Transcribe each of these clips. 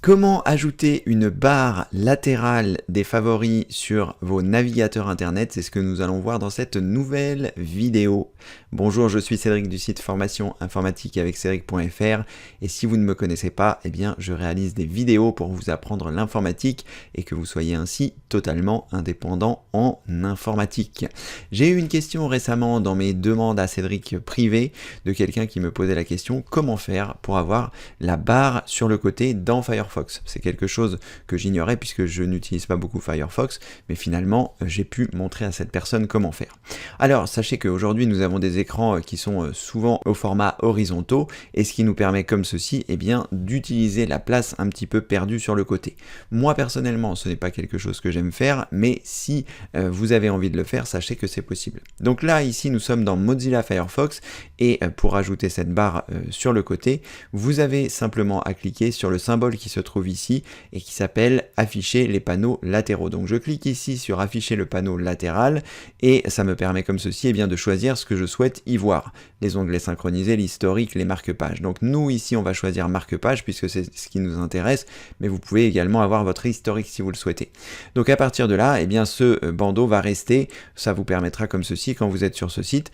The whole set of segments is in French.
Comment ajouter une barre latérale des favoris sur vos navigateurs internet? C'est ce que nous allons voir dans cette nouvelle vidéo. Bonjour, je suis Cédric du site formation informatique avec Cédric.fr et si vous ne me connaissez pas, eh bien je réalise des vidéos pour vous apprendre l'informatique et que vous soyez ainsi totalement indépendant en informatique. J'ai eu une question récemment dans mes demandes à Cédric privé de quelqu'un qui me posait la question comment faire pour avoir la barre sur le côté dans Firefox. C'est quelque chose que j'ignorais puisque je n'utilise pas beaucoup Firefox, mais finalement j'ai pu montrer à cette personne comment faire. Alors sachez qu'aujourd'hui nous avons des écrans qui sont souvent au format horizontaux et ce qui nous permet comme ceci bien d'utiliser la place un petit peu perdue sur le côté. Moi personnellement ce n'est pas quelque chose que j'aime faire, mais si vous avez envie de le faire, sachez que c'est possible. Donc là ici nous sommes dans Mozilla Firefox et pour ajouter cette barre sur le côté, vous avez simplement à cliquer sur le symbole qui se trouve ici et qui s'appelle afficher les panneaux latéraux. Donc je clique ici sur afficher le panneau latéral et ça me permet comme ceci de choisir ce que je souhaite y voir. Les onglets synchronisés, l'historique, les marque-pages. Donc nous ici on va choisir marque-page puisque c'est ce qui nous intéresse, mais vous pouvez également avoir votre historique si vous le souhaitez. Donc à partir de là, ce bandeau va rester, ça vous permettra comme ceci quand vous êtes sur ce site,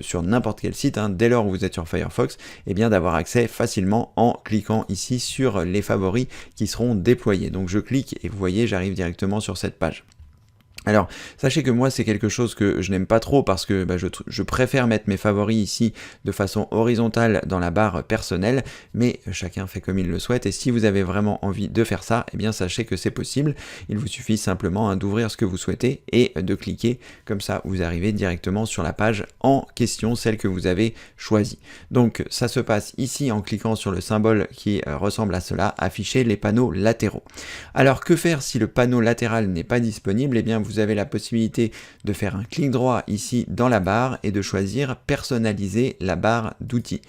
sur n'importe quel site, dès lors où vous êtes sur Firefox, d'avoir accès facilement en cliquant ici sur les favoris qui seront déployés. Donc je clique et vous voyez, j'arrive directement sur cette page. Alors, sachez que moi, c'est quelque chose que je n'aime pas trop parce que je préfère mettre mes favoris ici de façon horizontale dans la barre personnelle, mais chacun fait comme il le souhaite et si vous avez vraiment envie de faire ça, sachez que c'est possible. Il vous suffit simplement d'ouvrir ce que vous souhaitez et de cliquer, comme ça vous arrivez directement sur la page en question, celle que vous avez choisie. Donc, ça se passe ici en cliquant sur le symbole qui ressemble à cela, afficher les panneaux latéraux. Alors, que faire si le panneau latéral n'est pas disponible? Vous avez la possibilité de faire un clic droit ici dans la barre et de choisir personnaliser la barre d'outils.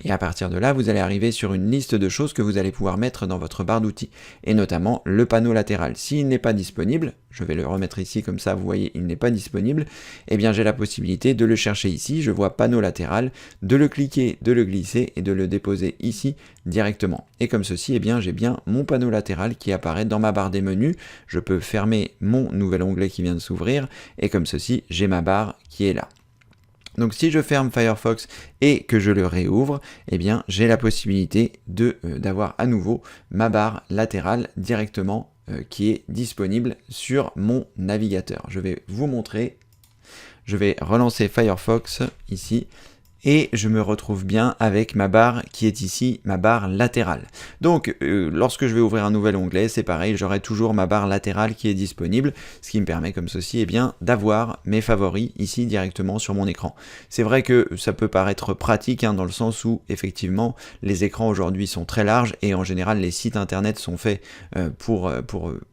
Et à partir de là, vous allez arriver sur une liste de choses que vous allez pouvoir mettre dans votre barre d'outils, et notamment le panneau latéral. S'il n'est pas disponible, je vais le remettre ici comme ça, vous voyez, il n'est pas disponible, j'ai la possibilité de le chercher ici, je vois panneau latéral, de le cliquer, de le glisser et de le déposer ici directement. Et comme ceci, j'ai bien mon panneau latéral qui apparaît dans ma barre des menus, je peux fermer mon nouvel onglet qui vient de s'ouvrir, et comme ceci, j'ai ma barre qui est là. Donc si je ferme Firefox et que je le réouvre, j'ai la possibilité d'avoir à nouveau ma barre latérale directement qui est disponible sur mon navigateur. Je vais vous montrer, je vais relancer Firefox ici, et je me retrouve bien avec ma barre qui est ici, ma barre latérale. Donc lorsque je vais ouvrir un nouvel onglet, c'est pareil, j'aurai toujours ma barre latérale qui est disponible, ce qui me permet comme ceci d'avoir mes favoris ici directement sur mon écran. C'est vrai que ça peut paraître pratique dans le sens où effectivement les écrans aujourd'hui sont très larges et en général les sites internet sont faits pour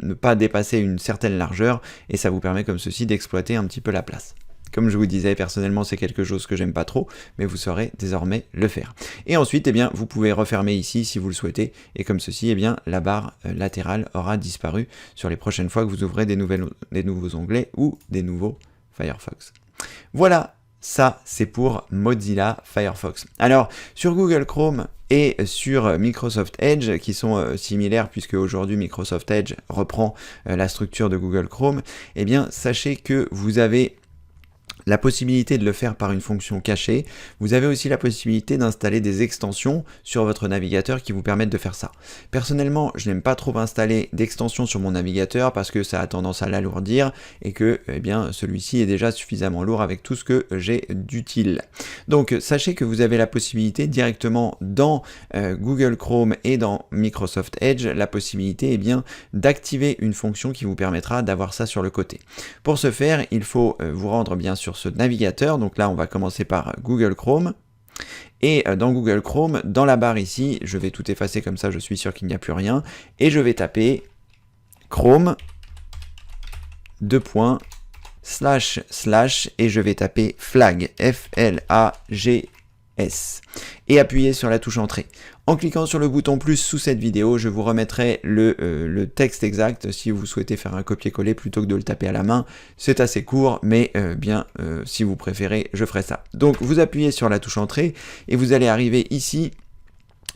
ne pas dépasser une certaine largeur et ça vous permet comme ceci d'exploiter un petit peu la place. Comme je vous disais, personnellement, c'est quelque chose que j'aime pas trop, mais vous saurez désormais le faire. Et ensuite, vous pouvez refermer ici si vous le souhaitez, et comme ceci, la barre latérale aura disparu sur les prochaines fois que vous ouvrez des nouveaux onglets ou des nouveaux Firefox. Voilà, ça c'est pour Mozilla Firefox. Alors, sur Google Chrome et sur Microsoft Edge, qui sont similaires puisque aujourd'hui Microsoft Edge reprend la structure de Google Chrome, sachez que vous avez la possibilité de le faire par une fonction cachée. Vous avez aussi la possibilité d'installer des extensions sur votre navigateur qui vous permettent de faire ça. Personnellement, je n'aime pas trop installer d'extensions sur mon navigateur parce que ça a tendance à l'alourdir et que celui-ci est déjà suffisamment lourd avec tout ce que j'ai d'utile. Donc sachez que vous avez la possibilité directement dans Google Chrome et dans Microsoft Edge, la possibilité d'activer une fonction qui vous permettra d'avoir ça sur le côté. Pour ce faire, il faut vous rendre bien sûr ce navigateur, donc là on va commencer par Google Chrome, et dans Google Chrome, dans la barre ici, je vais tout effacer comme ça, je suis sûr qu'il n'y a plus rien, et je vais taper Chrome, // et je vais taper flag, F-L-A-G et appuyer sur la touche entrée. En cliquant sur le bouton plus sous cette vidéo, je vous remettrai le texte exact si vous souhaitez faire un copier-coller plutôt que de le taper à la main. C'est assez court, mais si vous préférez, je ferai ça. Donc vous appuyez sur la touche entrée et vous allez arriver ici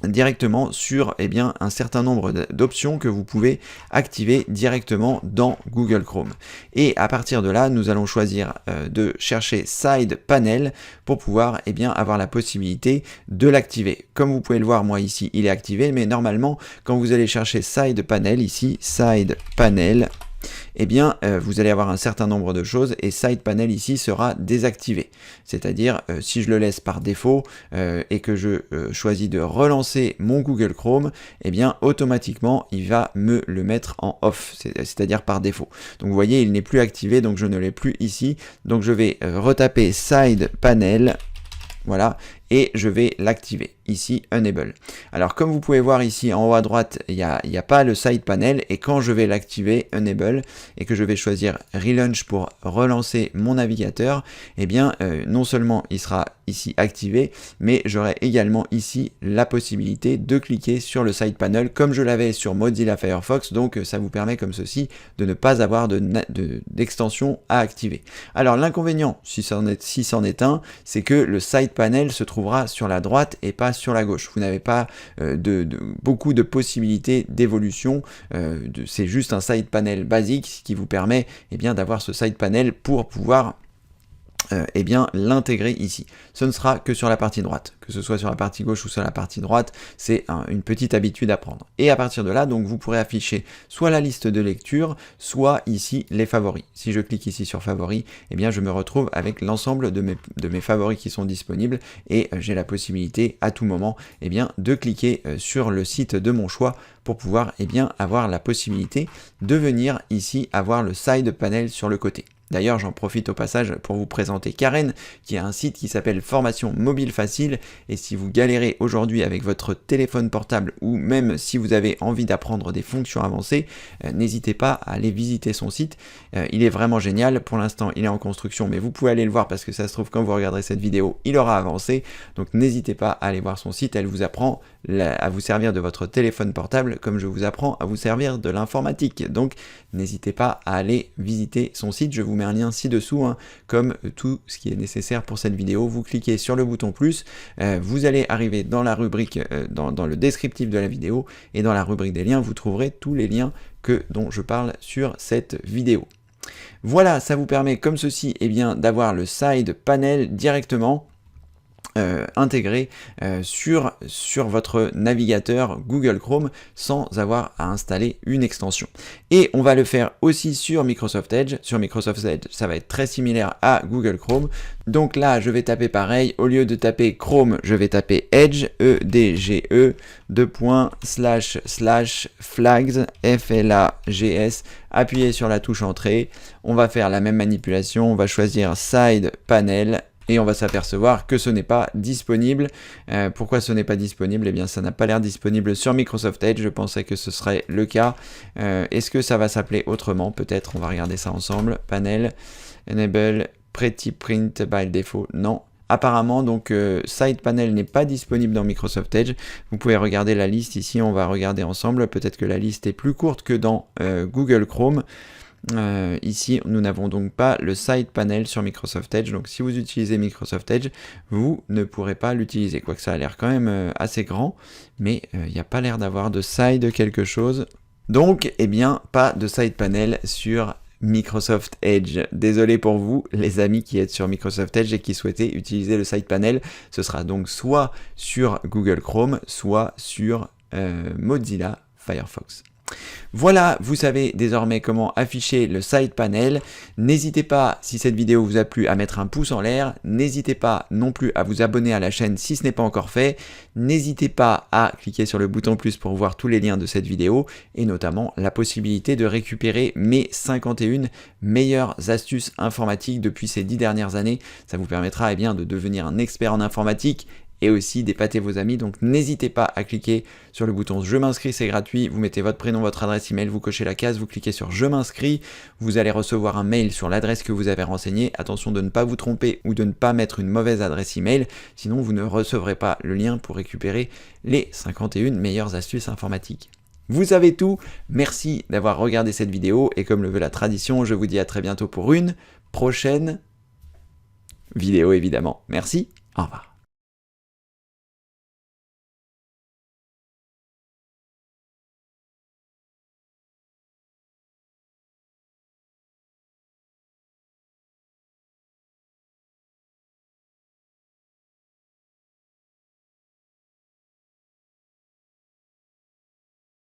directement sur un certain nombre d'options que vous pouvez activer directement dans Google Chrome. Et à partir de là, nous allons choisir de chercher Side Panel pour pouvoir avoir la possibilité de l'activer. Comme vous pouvez le voir, moi ici, il est activé, mais normalement, quand vous allez chercher Side Panel, ici, Side Panel, vous allez avoir un certain nombre de choses et Side Panel ici sera désactivé. C'est-à-dire, si je le laisse par défaut et que je choisis de relancer mon Google Chrome, automatiquement, il va me le mettre en off, c'est-à-dire par défaut. Donc, vous voyez, il n'est plus activé, donc je ne l'ai plus ici. Donc, je vais retaper Side Panel. Voilà, et je vais l'activer, ici, Enable. Alors, comme vous pouvez voir ici, en haut à droite, il n'y a pas le Side Panel, et quand je vais l'activer, Enable, et que je vais choisir Relaunch pour relancer mon navigateur, non seulement il sera ici activé, mais j'aurai également ici la possibilité de cliquer sur le Side Panel, comme je l'avais sur Mozilla Firefox, donc ça vous permet comme ceci de ne pas avoir d'extension à activer. Alors, l'inconvénient, si c'en est un, c'est que le Side Panel se trouvera sur la droite et pas sur la gauche. Vous n'avez pas beaucoup de possibilités d'évolution. C'est juste un Side Panel basique qui vous permet d'avoir ce Side Panel pour pouvoir l'intégrer ici. Ce ne sera que sur la partie droite, que ce soit sur la partie gauche ou sur la partie droite, c'est une petite habitude à prendre. Et à partir de là, donc vous pourrez afficher soit la liste de lecture, soit ici les favoris. Si je clique ici sur favoris, je me retrouve avec l'ensemble de mes favoris qui sont disponibles et j'ai la possibilité à tout moment de cliquer sur le site de mon choix pour pouvoir avoir la possibilité de venir ici avoir le Side Panel sur le côté. D'ailleurs, j'en profite au passage pour vous présenter Karen, qui a un site qui s'appelle Formation Mobile Facile. Et si vous galérez aujourd'hui avec votre téléphone portable ou même si vous avez envie d'apprendre des fonctions avancées, n'hésitez pas à aller visiter son site. Il est vraiment génial. Pour l'instant, il est en construction, mais vous pouvez aller le voir parce que ça se trouve quand vous regarderez cette vidéo, il aura avancé. Donc n'hésitez pas à aller voir son site. Elle vous apprend à vous servir de votre téléphone portable comme je vous apprends à vous servir de l'informatique. Donc n'hésitez pas à aller visiter son site. Je vous mets un lien ci-dessous, comme tout ce qui est nécessaire pour cette vidéo. Vous cliquez sur le bouton plus, vous allez arriver dans la rubrique, dans le descriptif de la vidéo, et dans la rubrique des liens, vous trouverez tous les liens dont je parle sur cette vidéo. Voilà, ça vous permet comme ceci d'avoir le Side Panel directement intégré sur votre navigateur Google Chrome sans avoir à installer une extension. Et on va le faire aussi sur Microsoft Edge. Sur Microsoft Edge, ça va être très similaire à Google Chrome. Donc là, je vais taper pareil. Au lieu de taper Chrome, je vais taper Edge, E-D-G-E, //flags, F-L-A-G-S. Appuyez sur la touche Entrée. On va faire la même manipulation. On va choisir Side Panel. Et on va s'apercevoir que ce n'est pas disponible. Pourquoi ce n'est pas disponible? Eh bien, ça n'a pas l'air disponible sur Microsoft Edge. Je pensais que ce serait le cas. Est-ce que ça va s'appeler autrement? Peut-être, on va regarder ça ensemble. Panel, Enable, Pretty Print by default. Non. Apparemment, donc, Side Panel n'est pas disponible dans Microsoft Edge. Vous pouvez regarder la liste ici. On va regarder ensemble. Peut-être que la liste est plus courte que dans Google Chrome. Ici, nous n'avons donc pas le Side Panel sur Microsoft Edge, donc si vous utilisez Microsoft Edge, vous ne pourrez pas l'utiliser, quoique ça a l'air quand même assez grand, mais il n'y a pas l'air d'avoir de Side quelque chose. Donc, pas de Side Panel sur Microsoft Edge. Désolé pour vous, les amis qui êtes sur Microsoft Edge et qui souhaitez utiliser le Side Panel. Ce sera donc soit sur Google Chrome, soit sur Mozilla Firefox. Voilà, vous savez désormais comment afficher le Side Panel. N'hésitez pas, si cette vidéo vous a plu, à mettre un pouce en l'air. N'hésitez pas non plus à vous abonner à la chaîne si ce n'est pas encore fait. N'hésitez pas à cliquer sur le bouton plus pour voir tous les liens de cette vidéo et notamment la possibilité de récupérer mes 51 meilleures astuces informatiques depuis ces 10 dernières années. Ça vous permettra de devenir un expert en informatique et aussi d'épater vos amis. Donc n'hésitez pas à cliquer sur le bouton je m'inscris, c'est gratuit, vous mettez votre prénom, votre adresse email, vous cochez la case, vous cliquez sur je m'inscris, vous allez recevoir un mail sur l'adresse que vous avez renseignée. Attention de ne pas vous tromper ou de ne pas mettre une mauvaise adresse email, sinon vous ne recevrez pas le lien pour récupérer les 51 meilleures astuces informatiques. Vous savez tout, merci d'avoir regardé cette vidéo et comme le veut la tradition, je vous dis à très bientôt pour une prochaine vidéo évidemment. Merci, au revoir.